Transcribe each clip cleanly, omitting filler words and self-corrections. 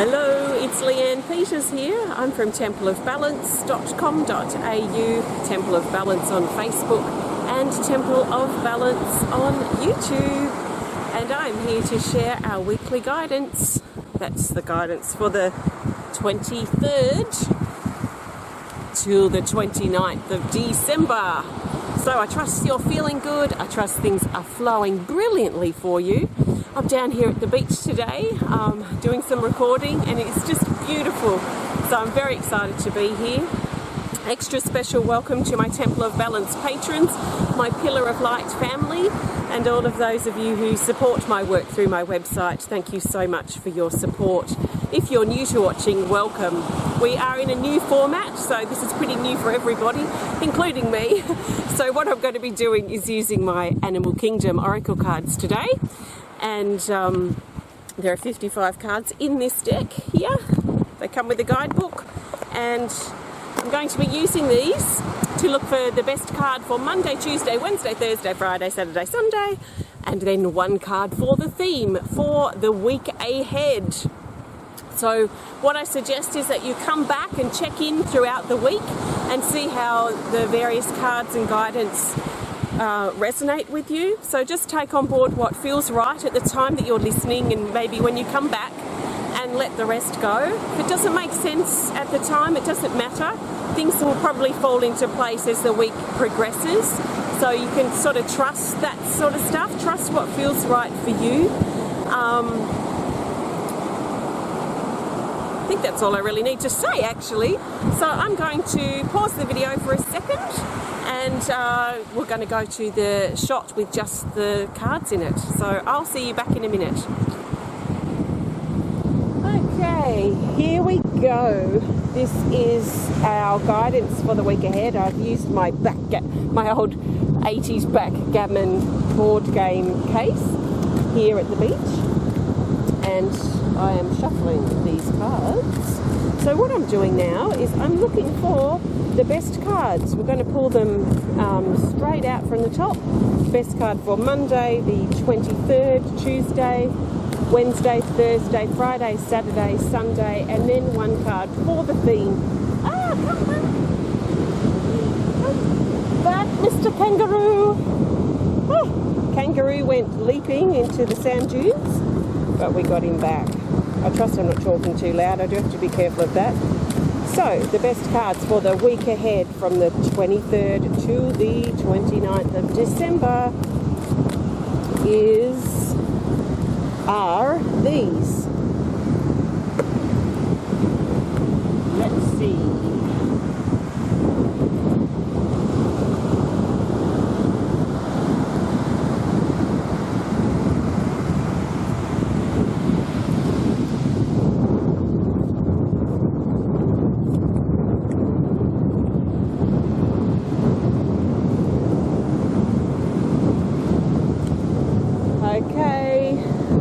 Hello, it's Leanne Peters here. I'm from templeofbalance.com.au, Temple of Balance on Facebook and Temple of Balance on YouTube. And I'm here to share our weekly guidance. That's the guidance for the 23rd till the 29th of December. So I trust you're feeling good. I trust things are flowing brilliantly for you. I'm down here at the beach today doing some recording and it's just beautiful. So I'm very excited to be here. Extra special welcome to my Temple of Balance patrons, my Pillar of Light family, and all of those of you who support my work through my website. Thank you so much for your support. If you're new to watching, welcome. We are in a new format, so this is pretty new for everybody, including me. So what I'm going to be doing is using my Animal Kingdom Oracle cards today. And there are 55 cards in this deck here. They come with a guidebook. And I'm going to be using these to look for the best card for Monday, Tuesday, Wednesday, Thursday, Friday, Saturday, Sunday. And then one card for the theme for the week ahead. So what I suggest is that you come back and check in throughout the week and see how the various cards and guidance resonate with you. So just take on board what feels right at the time that you're listening, and maybe when you come back, and let the rest go. If it doesn't make sense at the time, it doesn't matter. Things will probably fall into place as the week progresses. So you can sort of trust that sort of stuff. Trust what feels right for you. I think that's all I really need to say, actually. So I'm going to pause the video for a second, and we're going to go to the shot with just the cards in it. So I'll see you back in a minute. Okay, here we go. This is our guidance for the week ahead. I've used my old 80s backgammon board game case here at the beach, and I am shuffling these cards. So what I'm doing now is I'm looking for the best cards. We're going to pull them straight out from the top. Best card for Monday, the 23rd, Tuesday, Wednesday, Thursday, Friday, Saturday, Sunday, and then one card for the theme. Come back, Mr. Kangaroo. Oh, Kangaroo went leaping into the sand dunes, but we got him back. I trust I'm not talking too loud. I do have to be careful of that. So, the best cards for the week ahead from the 23rd to the 29th of December are these. Let's see. Okay,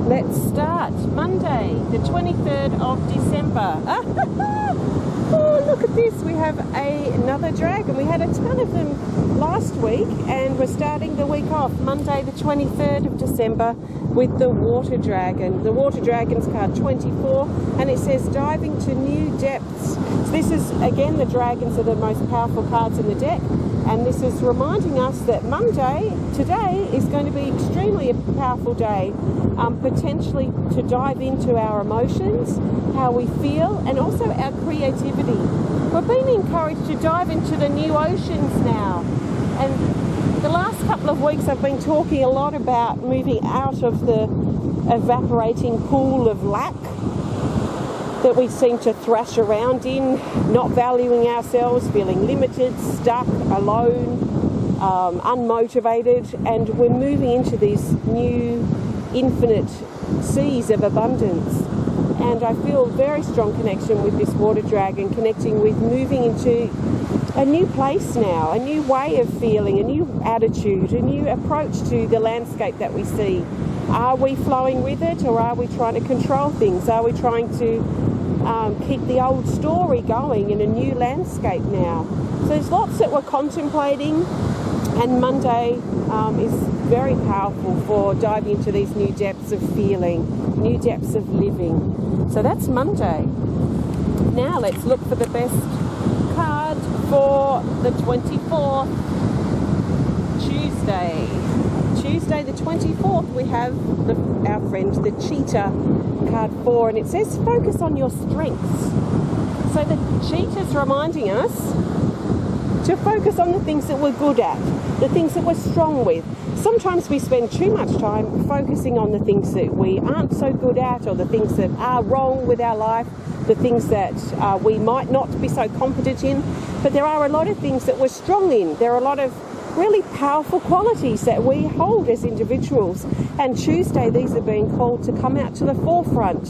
let's start. Monday, the 23rd of December. Oh, look at this. We have another dragon. We had a ton of them last week, and we're starting the week off, Monday, the 23rd of December, with the Water Dragon. The Water Dragon's card 24, and it says diving to new depths. So this is, again, the dragons are the most powerful cards in the deck. And this is reminding us that Monday, today, is going to be extremely a powerful day, potentially to dive into our emotions, how we feel, and also our creativity. We're being encouraged to dive into the new oceans now. And the last couple of weeks I've been talking a lot about moving out of the evaporating pool of lack that we seem to thrash around in, not valuing ourselves, feeling limited, stuck, alone, unmotivated, and we're moving into these new infinite seas of abundance. And I feel a very strong connection with this water dragon, connecting with moving into a new place now, a new way of feeling, a new attitude, a new approach to the landscape that we see. Are we flowing with it, or are we trying to control things? Are we trying to keep the old story going in a new landscape now? So there's lots that we're contemplating, and Monday is very powerful for diving into these new depths of feeling, new depths of living. So that's Monday. Now let's look for the best card for the 24th, Tuesday the 24th, we have our friend the Cheetah, card 4, and it says focus on your strengths. So the Cheetah's reminding us to focus on the things that we're good at, the things that we're strong with. Sometimes we spend too much time focusing on the things that we aren't so good at, or the things that are wrong with our life, the things that we might not be so confident in. But there are a lot of things that we're strong in. There are a lot of really powerful qualities that we hold as individuals, and Tuesday these are being called to come out to the forefront.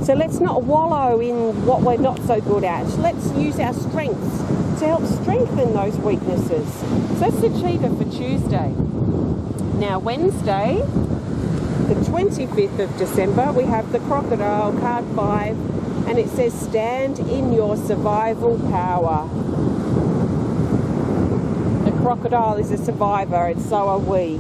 So let's not wallow in what we're not so good at. Let's use our strengths to help strengthen those weaknesses. So that's the Cheetah for Tuesday. Now Wednesday, the 25th of December, we have the Crocodile, card 5, and it says stand in your survival power. Crocodile is a survivor, and so are we.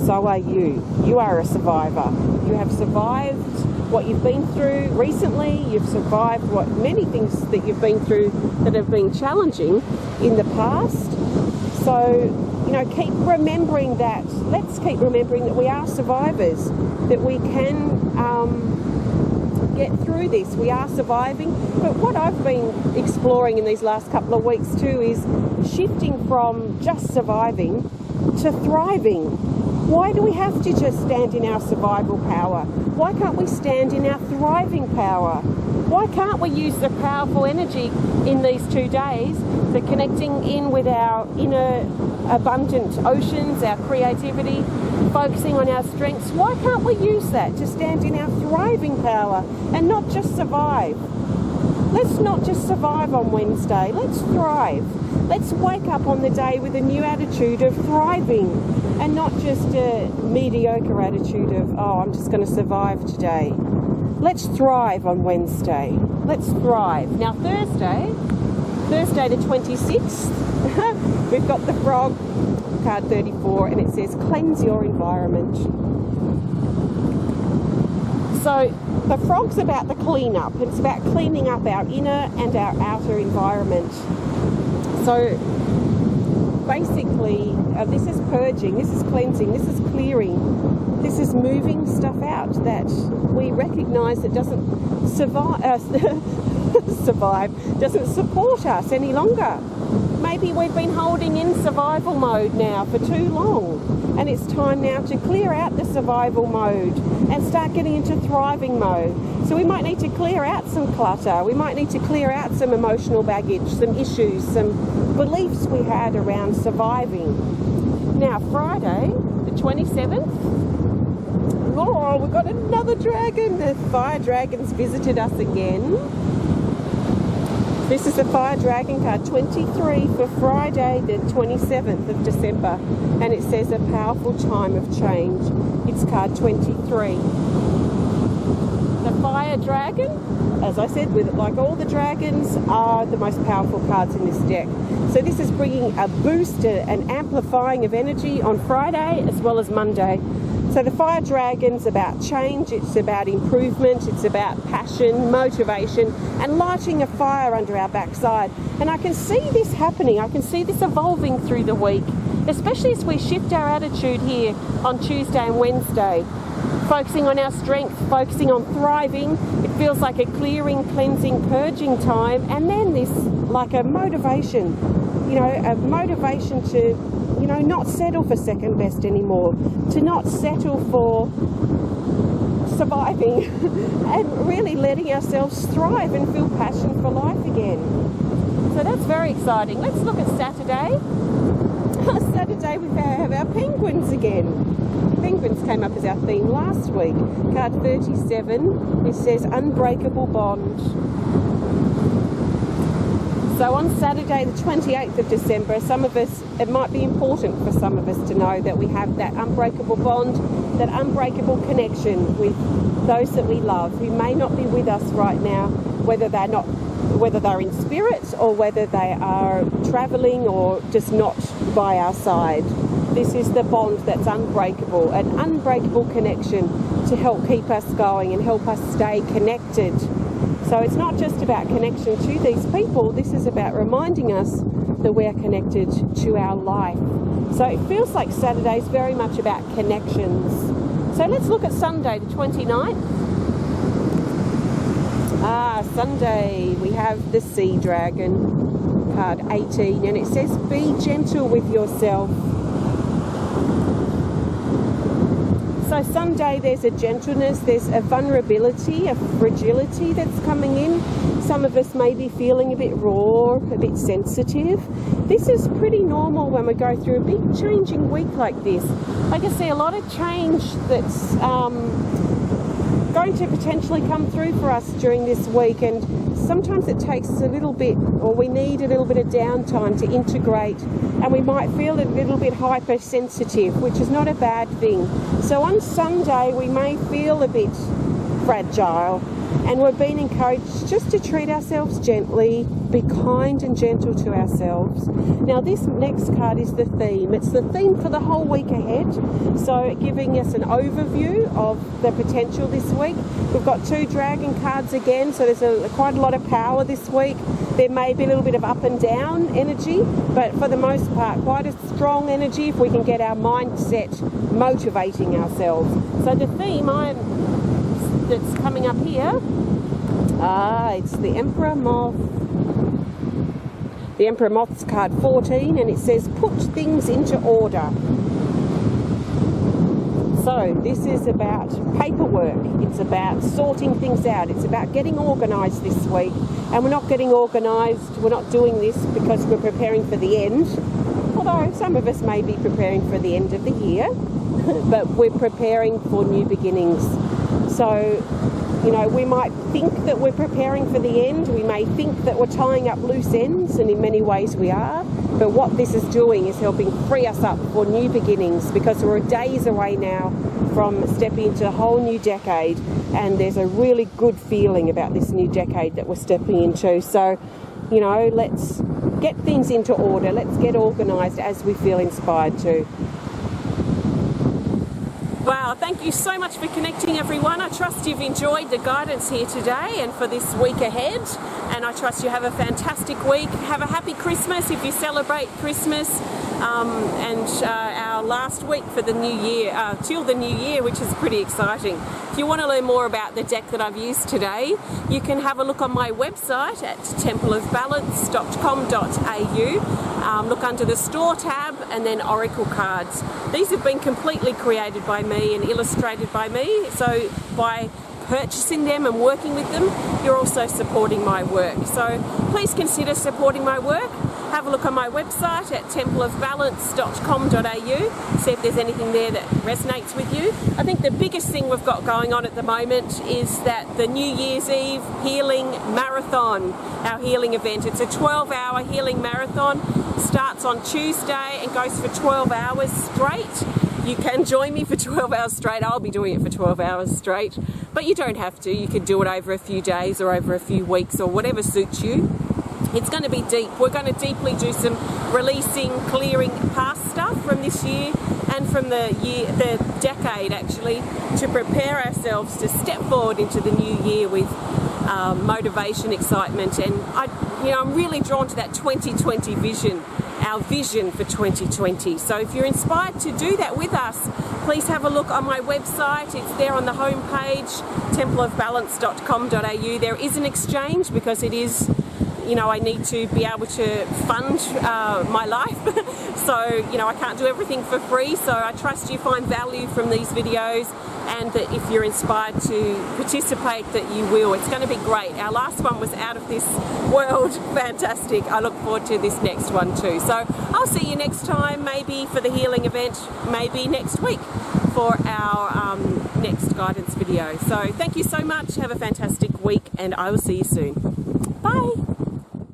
So are you. You are a survivor. You have survived what you've been through recently. You've survived many things that you've been through that have been challenging in the past. So, keep remembering that. Let's keep remembering that we are survivors, that we can get through this. We are surviving. But what I've been exploring in these last couple of weeks too is shifting from just surviving to thriving. Why do we have to just stand in our survival power? Why can't we stand in our thriving power? Why can't we use the powerful energy in these 2 days, the connecting in with our inner abundant oceans, our creativity, focusing on our strengths? Why can't we use that to stand in our thriving power and not just survive? Let's not just survive on Wednesday, let's thrive. Let's wake up on the day with a new attitude of thriving, and not just a mediocre attitude of, oh, I'm just going to survive today. Let's thrive on Wednesday. Let's thrive. Now Thursday the 26th, we've got the Frog, card 34, and it says cleanse your environment. So the Frog's about the clean-up. It's about cleaning up our inner and our outer environment. So basically, this is purging, this is cleansing, this is clearing, this is moving stuff out that we recognise that doesn't doesn't support us any longer. Maybe we've been holding in survival mode now for too long, and it's time now to clear out the survival mode and start getting into thriving mode. So we might need to clear out some clutter, we might need to clear out some emotional baggage, some issues, some beliefs we had around surviving. Now Friday, the 27th, oh, we've got another dragon. The fire dragons visited us again. This is the Fire Dragon card 23 for Friday the 27th of December, and it says a powerful time of change. It's card 23. The Fire Dragon, as I said, like all the dragons, are the most powerful cards in this deck. So this is bringing a boost, an amplifying of energy on Friday as well as Monday. So the Fire Dragon's about change, it's about improvement, it's about passion, motivation, and lighting a fire under our backside. And I can see this happening, I can see this evolving through the week, especially as we shift our attitude here on Tuesday and Wednesday. Focusing on our strength, focusing on thriving. It feels like a clearing, cleansing, purging time, and then this, like a motivation, a motivation to not settle for second best anymore, to not settle for surviving and really letting ourselves thrive and feel passion for life again. So that's very exciting. Let's look at Saturday. Saturday we have our penguins again. Penguins came up as our theme last week. Card 37, it says unbreakable bond. So on Saturday the 28th of December, it might be important for some of us to know that we have that unbreakable bond, that unbreakable connection with those that we love, who may not be with us right now, whether they're in spirit or whether they are travelling or just not by our side. This is the bond that's unbreakable, an unbreakable connection to help keep us going and help us stay connected. So it's not just about connection to these people, this is about reminding us that we're connected to our life. So it feels like Saturday is very much about connections. So let's look at Sunday, the 29th. Sunday, we have the Sea Dragon, card 18, and it says, be gentle with yourself. So Sunday, there's a gentleness, there's a vulnerability, a fragility that's coming in. Some of us may be feeling a bit raw, a bit sensitive. This is pretty normal when we go through a big changing week like this. I can see a lot of change that's going to potentially come through for us during this week, and sometimes it takes a little bit, or we need a little bit of downtime to integrate, and we might feel a little bit hypersensitive, which is not a bad thing. So on Sunday we may feel a bit fragile, and we're being encouraged just to treat ourselves gently, be kind and gentle to ourselves. Now this next card is the theme. It's the theme for the whole week ahead, so giving us an overview of the potential this week. We've got 2 dragon cards again, so there's quite a lot of power this week. There may be a little bit of up and down energy, but for the most part quite a strong energy if we can get our mindset motivating ourselves. So the theme that's coming up here, it's the Emperor Moth. The Emperor Moth's card 14, and it says put things into order. So this is about paperwork, it's about sorting things out, it's about getting organised this week. And we're not getting organised, we're not doing this because we're preparing for the end, although some of us may be preparing for the end of the year, but we're preparing for new beginnings. So, you know, we might think that we're preparing for the end, we may think that we're tying up loose ends, and in many ways we are, but what this is doing is helping free us up for new beginnings, because we're days away now from stepping into a whole new decade, and there's a really good feeling about this new decade that we're stepping into. So, you know, let's get things into order, let's get organised as we feel inspired to. Wow, thank you so much for connecting, everyone. I trust you've enjoyed the guidance here today and for this week ahead, and I trust you have a fantastic week. Have a happy Christmas if you celebrate Christmas, and our last week for the new year, till the new year, which is pretty exciting. If you want to learn more about the deck that I've used today, you can have a look on my website at templeofbalance.com.au. Look under the store tab and then Oracle cards. These have been completely created by me and illustrated by me, so by purchasing them and working with them, you're also supporting my work. So please consider supporting my work. Have a look on my website at templeofbalance.com.au, see if there's anything there that resonates with you. I think the biggest thing we've got going on at the moment is that the New Year's Eve Healing Marathon, our healing event. It's a 12-hour healing marathon, starts on Tuesday and goes for 12 hours straight. You can join me for 12 hours straight. I'll be doing it for 12 hours straight, but you don't have to. You could do it over a few days or over a few weeks or whatever suits you. It's going to be deep. We're going to deeply do some releasing, clearing past stuff from this year and from the decade actually, to prepare ourselves to step forward into the new year with motivation, excitement, and I'm really drawn to that 2020 vision, our vision for 2020. So if you're inspired to do that with us, please have a look on my website. It's there on the home page, templeofbalance.com.au. There is an exchange because it is, I need to be able to fund my life. So, I can't do everything for free. So I trust you find value from these videos, and that if you're inspired to participate, that you will. It's going to be great. Our last one was out of this world. Fantastic. I look forward to this next one too. So I'll see you next time, maybe for the healing event, maybe next week for our next guidance video. So thank you so much. Have a fantastic week, and I will see you soon. Bye.